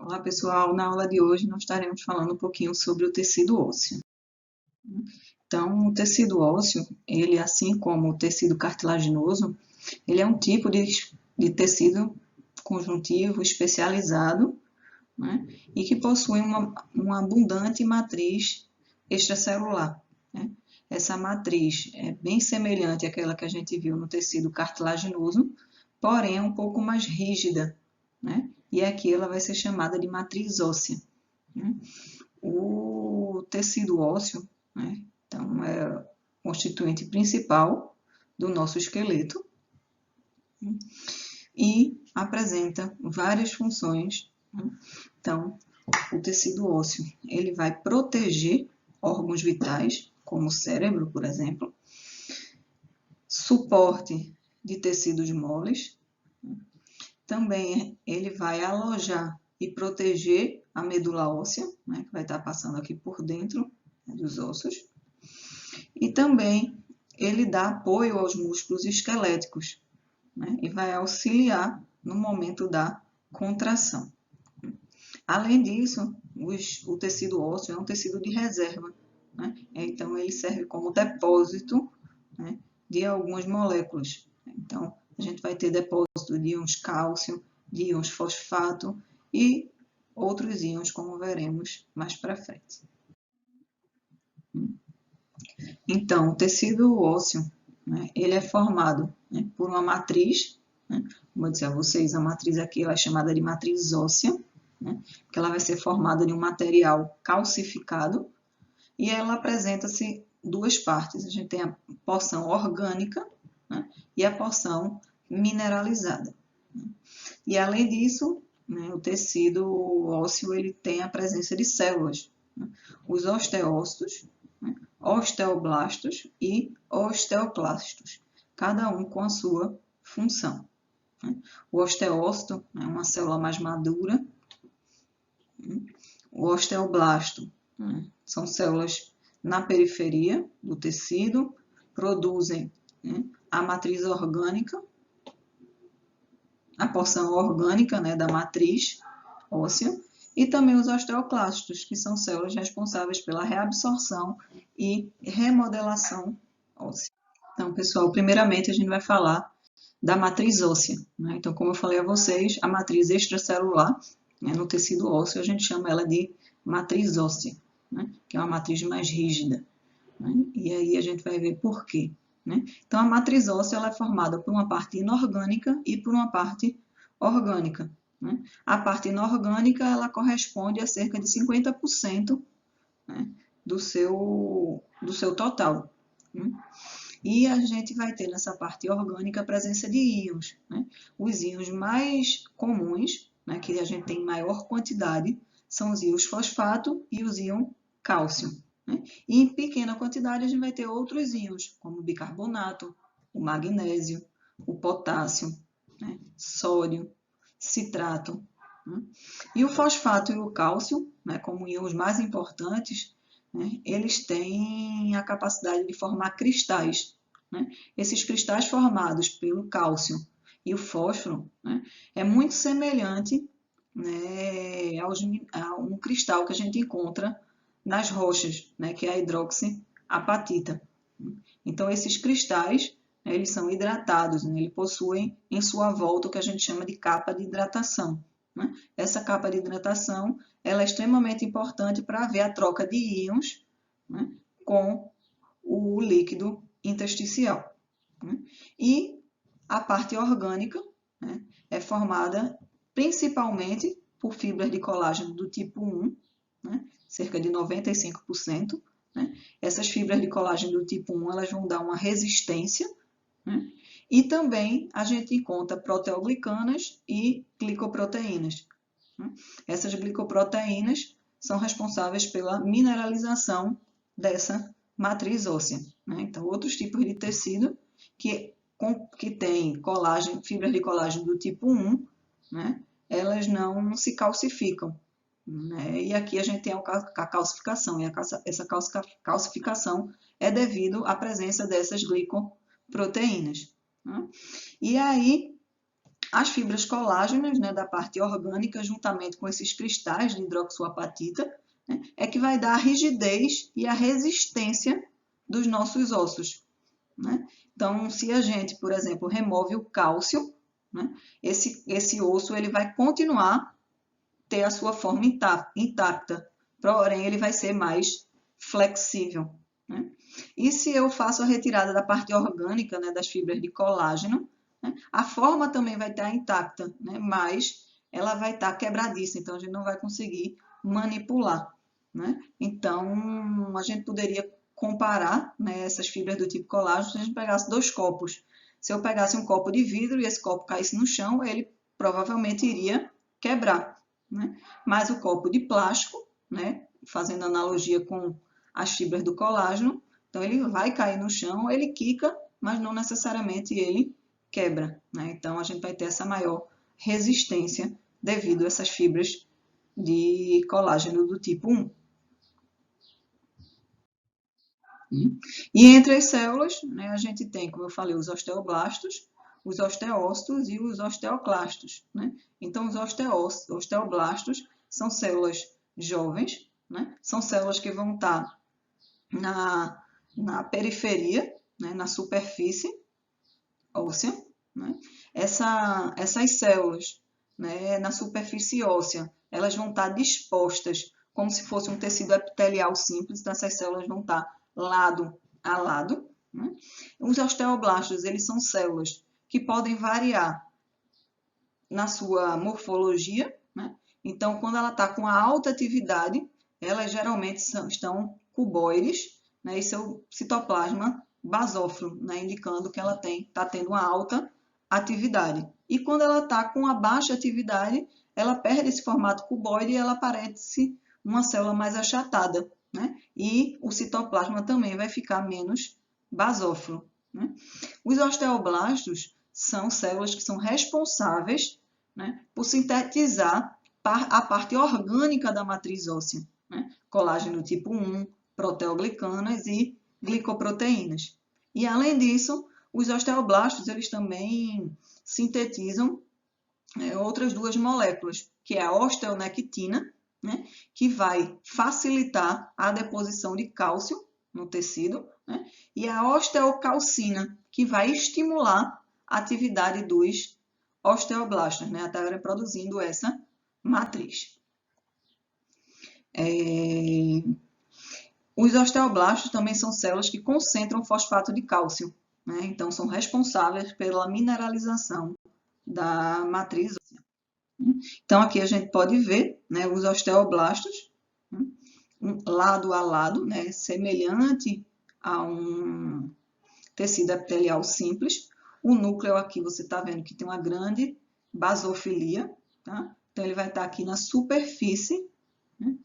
Olá, pessoal. Na aula de hoje nós estaremos falando um pouquinho sobre o tecido ósseo. Então, o tecido ósseo, ele, assim como o tecido cartilaginoso, ele é um tipo de tecido conjuntivo especializado, né, e que possui uma abundante matriz extracelular, né? Essa matriz é bem semelhante àquela que a gente viu no tecido cartilaginoso, porém é um pouco mais rígida, né? E aqui ela vai ser chamada de matriz óssea, né? O tecido ósseo, né, então, é o constituinte principal do nosso esqueleto, né, e apresenta várias funções, né? Então, o tecido ósseo, ele vai proteger órgãos vitais, como o cérebro, por exemplo, suporte de tecidos moles, também ele vai alojar e proteger a medula óssea, né, que vai estar passando aqui por dentro, né, dos ossos, e também ele dá apoio aos músculos esqueléticos, né, e vai auxiliar no momento da contração. Além disso, o tecido ósseo é um tecido de reserva, né, então ele serve como depósito, né, de algumas moléculas. Então, a gente vai ter depósito de íons cálcio, de íons fosfato e outros íons, como veremos mais para frente. Então, o tecido ósseo, né, ele é formado, né, por uma matriz, né, como eu disse a vocês, a matriz aqui ela é chamada de matriz óssea, né, porque ela vai ser formada de um material calcificado, e ela apresenta-se duas partes. A gente tem a porção orgânica, né, e a porção mineralizada. E além disso, né, o tecido ósseo ele tem a presença de células, né, os osteócitos, né, osteoblastos e osteoclastos, cada um com a sua função. Né. O osteócito é uma célula mais madura, né. O osteoblasto, né, são células na periferia do tecido, produzem, né, a matriz orgânica, a porção orgânica, né, da matriz óssea, e também os osteoclastos, que são células responsáveis pela reabsorção e remodelação óssea. Então, pessoal, primeiramente a gente vai falar da matriz óssea, né? Então, como eu falei a vocês, a matriz extracelular, né, no tecido ósseo, a gente chama ela de matriz óssea, né, que é uma matriz mais rígida, né? E aí a gente vai ver por quê, né? Então, a matriz óssea ela é formada por uma parte inorgânica e por uma parte orgânica, né? A parte inorgânica ela corresponde a cerca de 50%, né, do seu total, né? E a gente vai ter nessa parte orgânica a presença de íons, né? Os íons mais comuns, né, que a gente tem em maior quantidade, são os íons fosfato e os íons cálcio, né? E em pequena quantidade a gente vai ter outros íons, como o bicarbonato, o magnésio, o potássio, né, sódio, citrato, né? E o fosfato e o cálcio, né, como íons mais importantes, né, eles têm a capacidade de formar cristais, né? Esses cristais formados pelo cálcio e o fósforo, né, é muito semelhante, né, a um cristal que a gente encontra nas rochas, né, que é a hidroxiapatita. Então, esses cristais, né, eles são hidratados, né, eles possuem em sua volta o que a gente chama de capa de hidratação, né? Essa capa de hidratação ela é extremamente importante para haver a troca de íons, né, com o líquido intersticial, né? E a parte orgânica, né, é formada principalmente por fibras de colágeno do tipo 1, né, cerca de 95%. Né? Essas fibras de colágeno do tipo 1 elas vão dar uma resistência, né? E também a gente encontra proteoglicanas e glicoproteínas. Né? Essas glicoproteínas são responsáveis pela mineralização dessa matriz óssea. Né? Então, outros tipos de tecido que tem colágeno, fibras de colágeno do tipo 1, né, elas não se calcificam. Né? E aqui a gente tem a calcificação, e essa calcificação é devido à presença dessas glicoproteínas. Né? E aí As fibras colágenas, né, da parte orgânica, juntamente com esses cristais de hidroxoapatita, né, é que vai dar a rigidez e a resistência dos nossos ossos, né? Então, se a gente, por exemplo, remove o cálcio, né, esse osso ele vai continuar ter a sua forma intacta, porém ele vai ser mais flexível, né? E se eu faço a retirada da parte orgânica, né, das fibras de colágeno, né, a forma também vai estar intacta, né, mas ela vai estar quebradiça, então a gente não vai conseguir manipular, né? Então, a gente poderia comparar, né, essas fibras do tipo colágeno se a gente pegasse 2 copos. Se eu pegasse um copo de vidro e esse copo caísse no chão, ele provavelmente iria quebrar, né? Mas o copo de plástico, né, fazendo analogia com as fibras do colágeno, então ele vai cair no chão, ele quica, mas não necessariamente ele quebra, né? Então a gente vai ter essa maior resistência devido a essas fibras de colágeno do tipo 1. E entre as células, né, a gente tem, como eu falei, os osteoblastos, os osteócitos e os osteoclastos, né? Então, os osteoblastos são células jovens, né? São células que vão estar na periferia, né? Na superfície óssea, né? Essas células, né? Na superfície óssea, elas vão estar dispostas como se fosse um tecido epitelial simples, então essas células vão estar lado a lado, né? Os osteoblastos, eles são células que podem variar na sua morfologia, né? Então, quando ela está com a alta atividade, elas geralmente estão cuboides, né? E seu citoplasma basófilo, né? Indicando que ela está tendo uma alta atividade. E quando ela está com a baixa atividade, ela perde esse formato cuboide e ela parece uma célula mais achatada, né? E o citoplasma também vai ficar menos basófilo, né? Os osteoblastos são células que são responsáveis, né, por sintetizar a parte orgânica da matriz óssea, né? Colágeno tipo 1, proteoglicanas e glicoproteínas. E além disso, os osteoblastos eles também sintetizam outras 2 moléculas, que é a osteonectina, né, que vai facilitar a deposição de cálcio no tecido, né, e a osteocalcina, que vai estimular a atividade dos osteoblastos, né, até produzindo essa matriz. Os osteoblastos também são células que concentram fosfato de cálcio, né, então são responsáveis pela mineralização da matriz óssea. Então, aqui a gente pode ver, né, os osteoblastos, lado a lado, né, semelhante a um tecido epitelial simples. O núcleo aqui você está vendo que tem uma grande basofilia, tá? Então, ele vai estar aqui na superfície, né,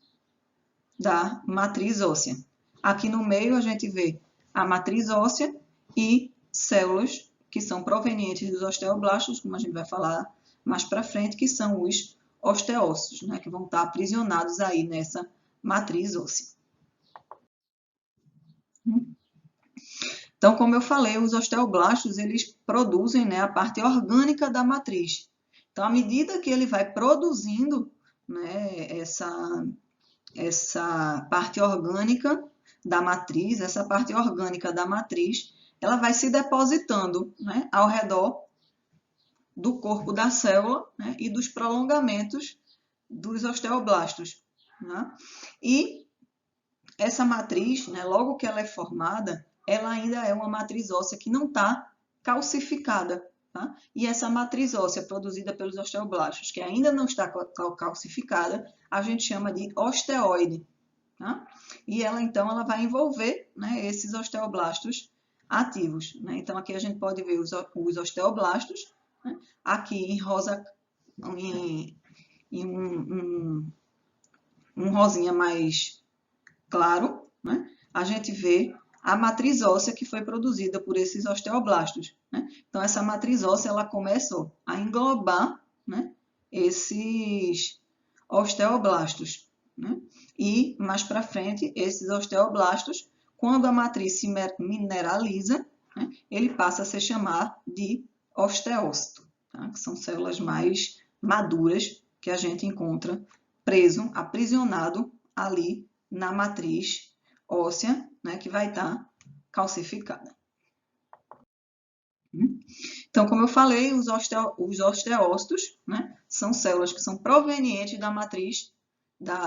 da matriz óssea. Aqui no meio a gente vê a matriz óssea e células que são provenientes dos osteoblastos, como a gente vai falar mais para frente, que são os osteócitos, né, que vão estar aprisionados aí nessa matriz óssea. Então, como eu falei, os osteoblastos, eles produzem, né, a parte orgânica da matriz. Então, à medida que ele vai produzindo, né, essa parte orgânica da matriz, ela vai se depositando, né, ao redor do corpo da célula, né, e dos prolongamentos dos osteoblastos, né? E essa matriz, né, logo que ela é formada, ela ainda é uma matriz óssea que não está calcificada, tá? E essa matriz óssea produzida pelos osteoblastos, que ainda não está calcificada, a gente chama de osteoide, tá? E ela, então, ela vai envolver, né, esses osteoblastos ativos, né? Então, aqui a gente pode ver os osteoblastos, né? Aqui em rosa, em um rosinha mais claro, né? A gente vê a matriz óssea que foi produzida por esses osteoblastos, né? Então, essa matriz óssea ela começa a englobar, né, esses osteoblastos, né? E mais para frente, esses osteoblastos, quando a matriz se mineraliza, né, ele passa a se chamar de osteócito. tá? Que são células mais maduras que a gente encontra preso, aprisionado ali na matriz óssea, né, que vai estar calcificada. Então, como eu falei, os osteócitos, né, são células que são provenientes da matriz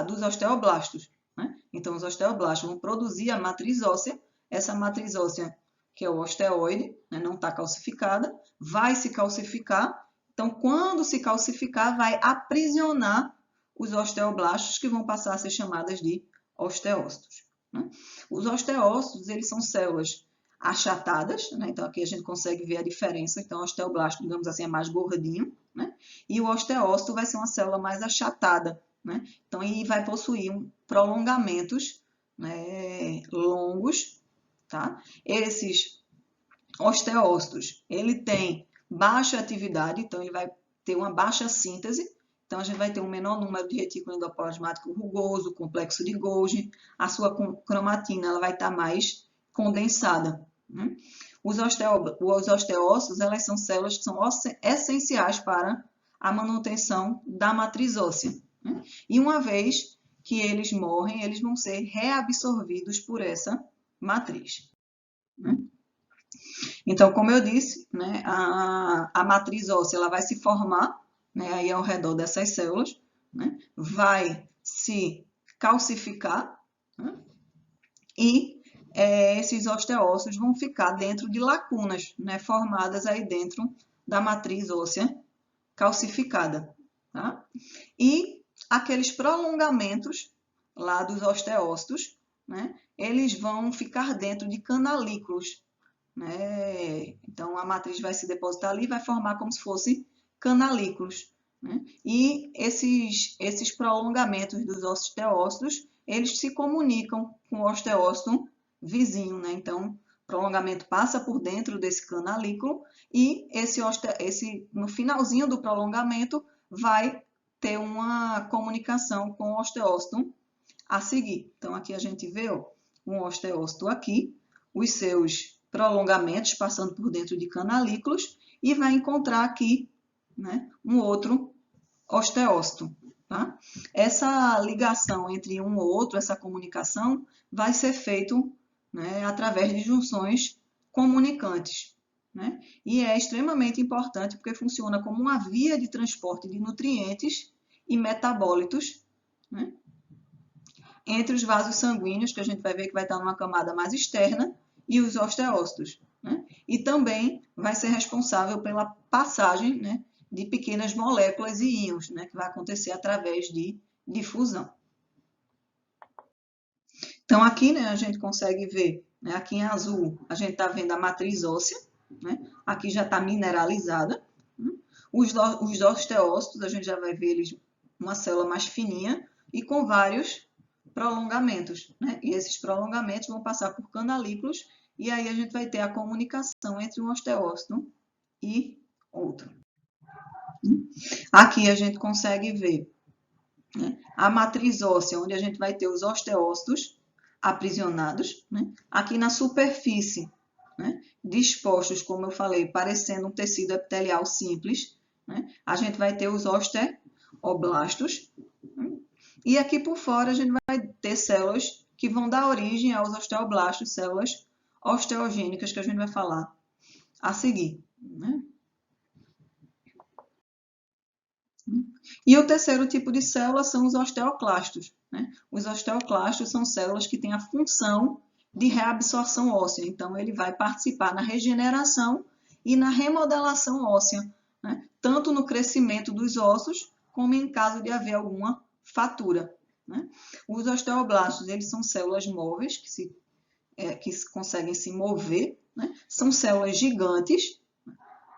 dos osteoblastos. Né? Então, os osteoblastos vão produzir a matriz óssea. Essa matriz óssea, que é o osteoide, né, não está calcificada, vai se calcificar. Então, quando se calcificar, vai aprisionar os osteoblastos, que vão passar a ser chamadas de osteócitos. Né? Os osteócitos, eles são células achatadas, né? Então aqui a gente consegue ver a diferença. Então o osteoblasto, digamos assim, é mais gordinho, né? E o osteócito vai ser uma célula mais achatada, né? Então e vai possuir prolongamentos, né, longos, tá? Esses osteócitos, ele tem baixa atividade, então ele vai ter uma baixa síntese. Então a gente vai ter um menor número de retículo endoplasmático rugoso, complexo de Golgi, a sua cromatina ela vai estar mais condensada. Os osteócitos, elas são células que são essenciais para a manutenção da matriz óssea. E uma vez que eles morrem, eles vão ser reabsorvidos por essa matriz. Então, como eu disse, né, a matriz óssea ela vai se formar, né, aí ao redor dessas células, né, vai se calcificar, né, e esses osteócitos vão ficar dentro de lacunas, né, formadas aí dentro da matriz óssea calcificada. Tá? E aqueles prolongamentos lá dos osteócitos, né, eles vão ficar dentro de canalículos. Né? Então, a matriz vai se depositar ali e vai formar como se fosse canalículos. Né? E esses prolongamentos dos osteócitos, eles se comunicam com o osteócito vizinho, né? Então, o prolongamento passa por dentro desse canalículo e no finalzinho do prolongamento vai ter uma comunicação com o osteócito a seguir. Então, aqui a gente vê um osteócito aqui, os seus prolongamentos passando por dentro de canalículos e vai encontrar aqui, né, um outro osteócito. Tá? Essa ligação entre um ou outro, essa comunicação, vai ser feito, né, através de junções comunicantes. Né? E é extremamente importante porque funciona como uma via de transporte de nutrientes e metabólitos, né, entre os vasos sanguíneos, que a gente vai ver que vai estar numa camada mais externa, e os osteócitos. Né? E também vai ser responsável pela passagem, né, de pequenas moléculas e íons, né, que vai acontecer através de difusão. Então, aqui, né, a gente consegue ver, né, aqui em azul, a gente está vendo a matriz óssea, né, aqui já está mineralizada. Né? Os osteócitos, a gente já vai ver eles uma célula mais fininha e com vários prolongamentos. Né? E esses prolongamentos vão passar por canalículos e aí a gente vai ter a comunicação entre um osteócito e outro. Aqui a gente consegue ver, né, a matriz óssea, onde a gente vai ter os osteócitos aprisionados, né, aqui na superfície, né, dispostos, como eu falei, parecendo um tecido epitelial simples, né, a gente vai ter os osteoblastos, né, e aqui por fora a gente vai ter células que vão dar origem aos osteoblastos, células osteogênicas, que a gente vai falar a seguir. Né? E o terceiro tipo de célula são os osteoclastos. Né? Os osteoclastos são células que têm a função de reabsorção óssea. Então, ele vai participar na regeneração e na remodelação óssea, né? Tanto no crescimento dos ossos, como em caso de haver alguma fratura. Né? Os osteoblastos, eles são células móveis, que conseguem se mover, né? São células gigantes,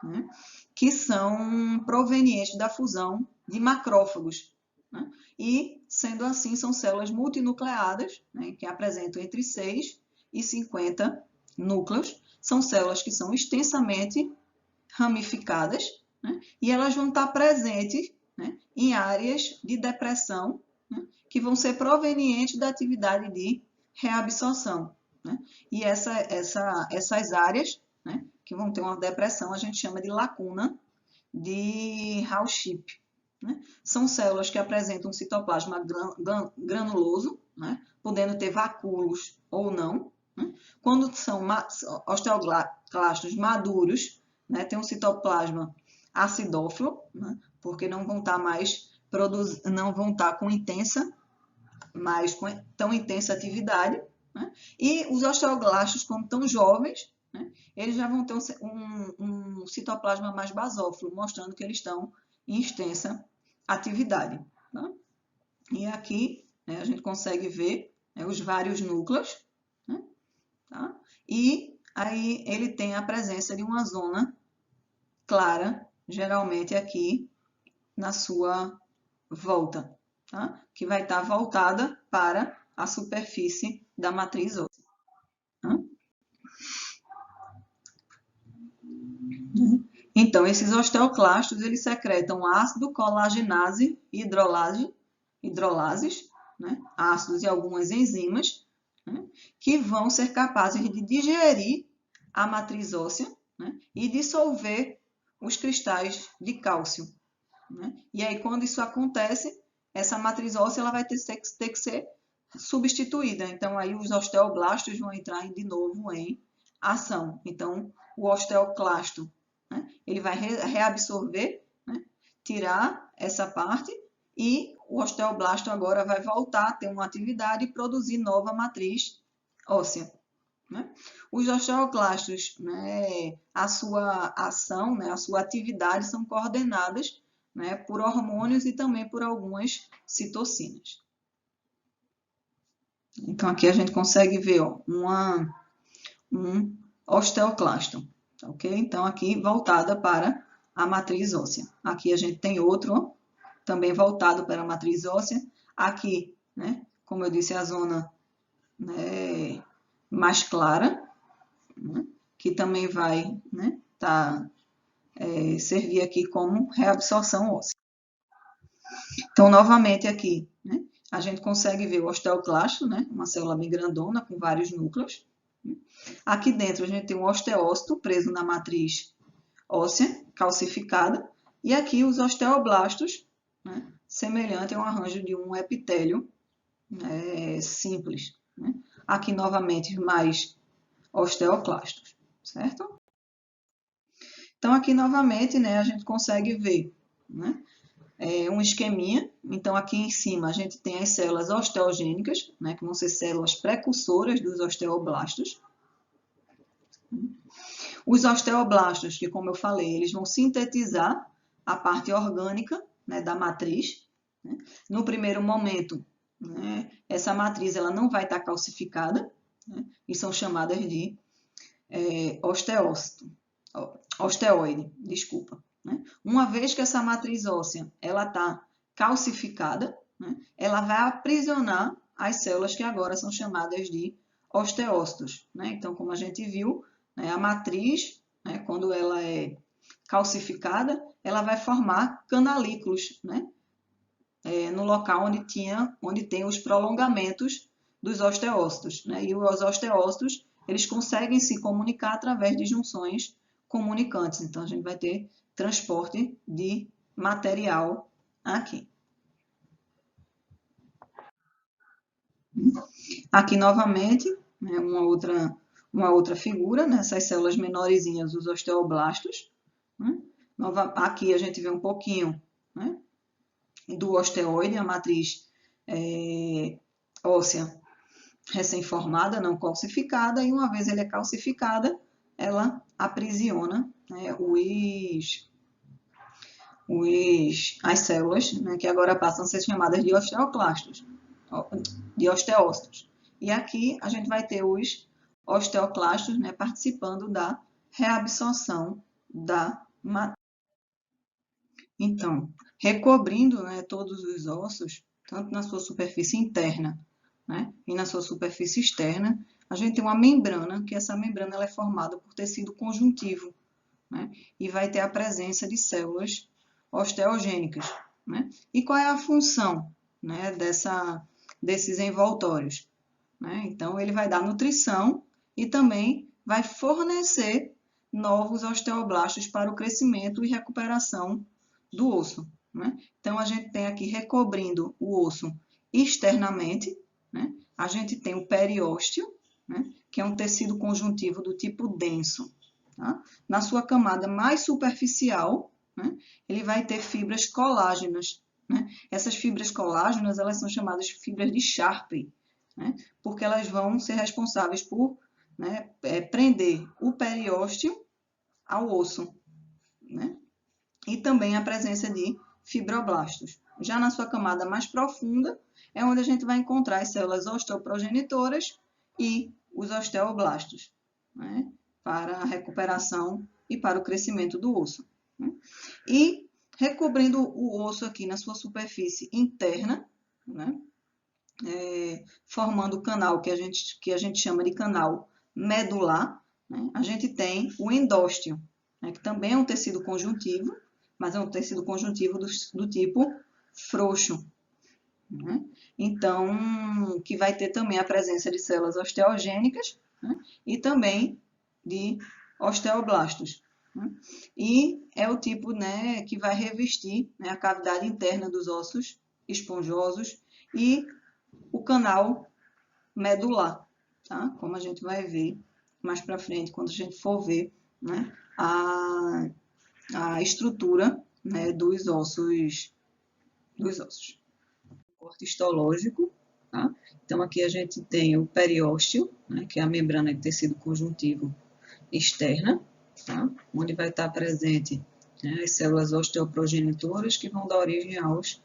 né, que são provenientes da fusão de macrófagos. Né? E, sendo assim, são células multinucleadas, né, que apresentam entre 6 e 50 núcleos. São células que são extensamente ramificadas, né, e elas vão estar presentes, né, em áreas de depressão, né, que vão ser provenientes da atividade de reabsorção. Né? E essas áreas, né, que vão ter uma depressão, a gente chama de lacuna de Hall-Ship, né? São células que apresentam um citoplasma granuloso, né? Podendo ter vacúolos ou não, né? Quando são osteoclastos maduros, né? Tem um citoplasma acidófilo, né? Porque não vão estar com tão intensa atividade, né? E os osteoblastos, quando estão jovens, né? Eles já vão ter um citoplasma mais basófilo, mostrando que eles estão em extensa atividade. Tá? E aqui, né, a gente consegue ver, né, os vários núcleos, né? Tá? E aí ele tem a presença de uma zona clara, geralmente aqui na sua volta, tá? Que vai estar voltada para a superfície da matriz óssea. Tá? Então, esses osteoclastos, eles secretam ácido colagenase e hidrolases, né? Ácidos e algumas enzimas, né? Que vão ser capazes de digerir a matriz óssea, né? E dissolver os cristais de cálcio, né? E aí, quando isso acontece, essa matriz óssea ela vai ter que ser substituída. Então, aí os osteoblastos vão entrar de novo em ação. Então, o osteoclasto, né, ele vai reabsorver, né, tirar essa parte, e o osteoblasto agora vai voltar a ter uma atividade e produzir nova matriz óssea. Né? Os osteoclastos, né, a sua ação, né, a sua atividade são coordenadas, né, por hormônios e também por algumas citocinas. Então, aqui a gente consegue ver, ó, um osteoclasto, ok? Então, aqui voltada para a matriz óssea. Aqui a gente tem outro, ó, também voltado para a matriz óssea. Aqui, né, como eu disse, a zona, né, mais clara, né, que também vai, né, servir aqui como reabsorção óssea. Então, novamente aqui, né, a gente consegue ver o osteoclasto, né, uma célula bem grandona com vários núcleos. Aqui dentro a gente tem um osteócito preso na matriz óssea, calcificada, e aqui os osteoblastos, né, semelhante a um arranjo de um epitélio, né, simples. Né? Aqui novamente mais osteoclastos, certo? Então aqui novamente, né, a gente consegue ver, né, um esqueminha. Então, aqui em cima a gente tem as células osteogênicas, né, que vão ser células precursoras dos osteoblastos. Os osteoblastos, que como eu falei, eles vão sintetizar a parte orgânica, né, da matriz. Né? No primeiro momento, né, essa matriz ela não vai estar calcificada, né, e são chamadas de osteoide, desculpa. Né? Uma vez que essa matriz óssea ela está calcificada, né, ela vai aprisionar as células que agora são chamadas de osteócitos. Né? Então, como a gente viu, né, a matriz, né, quando ela é calcificada, ela vai formar canalículos, né, no local onde tem os prolongamentos dos osteócitos. Né? E os osteócitos eles conseguem se comunicar através de junções comunicantes. Então, a gente vai ter transporte de material aqui. Aqui, novamente, né, uma outra figura, né, essas células menorzinhas, os osteoblastos. Né? Aqui a gente vê um pouquinho, né, do osteoide, a matriz óssea recém-formada, não calcificada, e uma vez ele é calcificada, ela aprisiona, né, as células, né, que agora passam a ser chamadas de osteoclastos, de osteócitos. E aqui a gente vai ter os osteoclastos, né, participando da reabsorção da matriz. Então, recobrindo, né, todos os ossos, tanto na sua superfície interna, né, e na sua superfície externa, a gente tem uma membrana, que essa membrana ela é formada por tecido conjuntivo, né, e vai ter a presença de células osteogênicas. Né? E qual é a função, né, desses envoltórios? Né? Então, ele vai dar nutrição e também vai fornecer novos osteoblastos para o crescimento e recuperação do osso, né? Então, a gente tem aqui recobrindo o osso externamente, né? A gente tem o periósteo, né? Que é um tecido conjuntivo do tipo denso. Tá? Na sua camada mais superficial, né? Ele vai ter fibras colágenas, né? Essas fibras colágenas, elas são chamadas de fibras de Sharpe, né? Porque elas vão ser responsáveis por, né, prender o periósteo ao osso, né? E também a presença de fibroblastos. Já na sua camada mais profunda, é onde a gente vai encontrar as células osteoprogenitoras e os osteoblastos, né? Para a recuperação e para o crescimento do osso, né? E recobrindo o osso aqui na sua superfície interna, né? Formando o canal que a gente chama de canal medular, né? A gente tem o endósteo, né? Que também é um tecido conjuntivo, mas é um tecido conjuntivo do tipo frouxo, né? Então, que vai ter também a presença de células osteogênicas, né? E também de osteoblastos, né? E é o tipo, né, que vai revestir, né, a cavidade interna dos ossos esponjosos e o canal medular, tá? Como a gente vai ver mais para frente, quando a gente for ver, né, a estrutura, né, dos ossos. Corte histológico, tá? Então, aqui a gente tem o periósteo, né, que é a membrana de tecido conjuntivo externa, tá? Onde vai estar presente, né, as células osteoprogenitoras que vão dar origem aos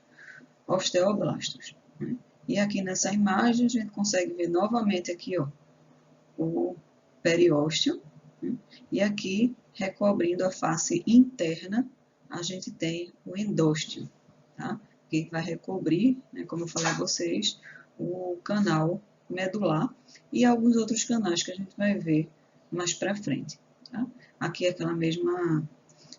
osteoblastos, né? E aqui nessa imagem a gente consegue ver novamente aqui, ó, o periósteo, né? E aqui, recobrindo a face interna, a gente tem o endósteo, tá? Que vai recobrir, né, como eu falei a vocês, o canal medular e alguns outros canais que a gente vai ver mais para frente, tá? Aqui é aquela mesma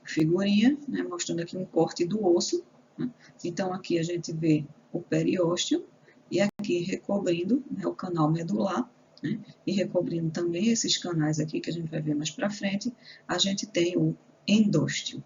figurinha, né, mostrando aqui um corte do osso, né? Então, aqui a gente vê o periósteo e aqui recobrindo, né, o canal medular, né? E recobrindo também esses canais aqui que a gente vai ver mais para frente, a gente tem o endósteo.